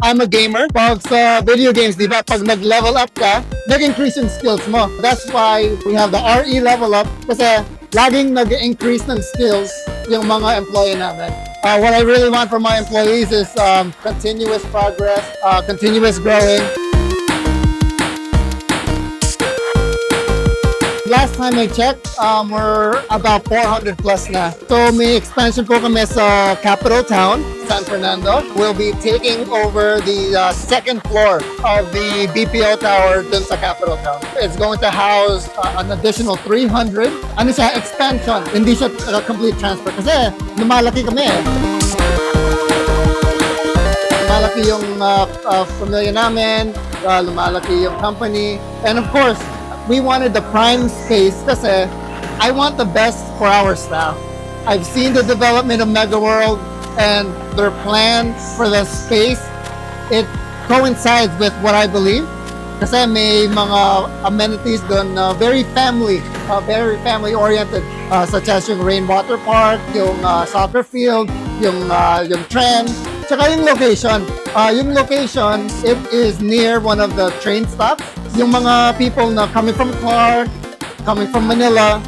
I'm a gamer. Pag sa video games, di ba, pag nag-level up ka, nag-increase yung skills mo. That's why we have the RE level up kasi laging nag-increase ng skills yung mga employee namin. What I really want from my employees is continuous progress, continuous growing. Last time I checked, we're about 400 plus na. So may expansion po kami sa capital town, San Fernando. We'll be taking over the second floor of the BPO tower dun sa capital town. It's going to house an additional 300. Ano siya? Expansion. Hindi siya complete transfer kasi lumalaki kami eh. Lumalaki yung pamilya namin, lumalaki yung company, and of course, we wanted the prime space kasi I want the best for our staff. I've seen the development of Mega World and their plans for the space. It coincides with what I believe kasi may mga amenities doon very family oriented, such as yung rainwater park, yung soccer field, yung trend, tsaka yung location. Yung location, it is near one of the train stops. Yung mga people na coming from Clark, coming from Manila,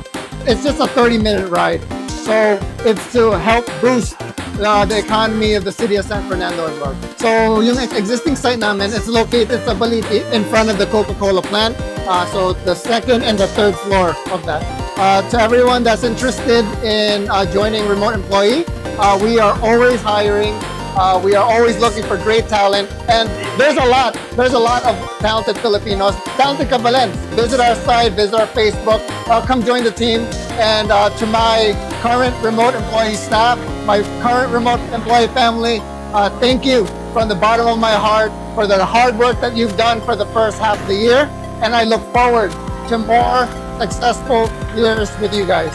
it's just a 30-minute ride. So it's to help boost the economy of the city of San Fernando as well. So yung existing site namin is located sa Baliti in front of the Coca-Cola plant. So the second and the third floor of that. To everyone that's interested in joining Remote Employee, we are always hiring. We are always looking for great talent, and there's a lot of talented Filipinos, talented Cabalens. Visit our site, visit our Facebook, come join the team. And to my current remote employee staff, my current remote employee family, thank you from the bottom of my heart for the hard work that you've done for the first half of the year, and I look forward to more successful years with you guys.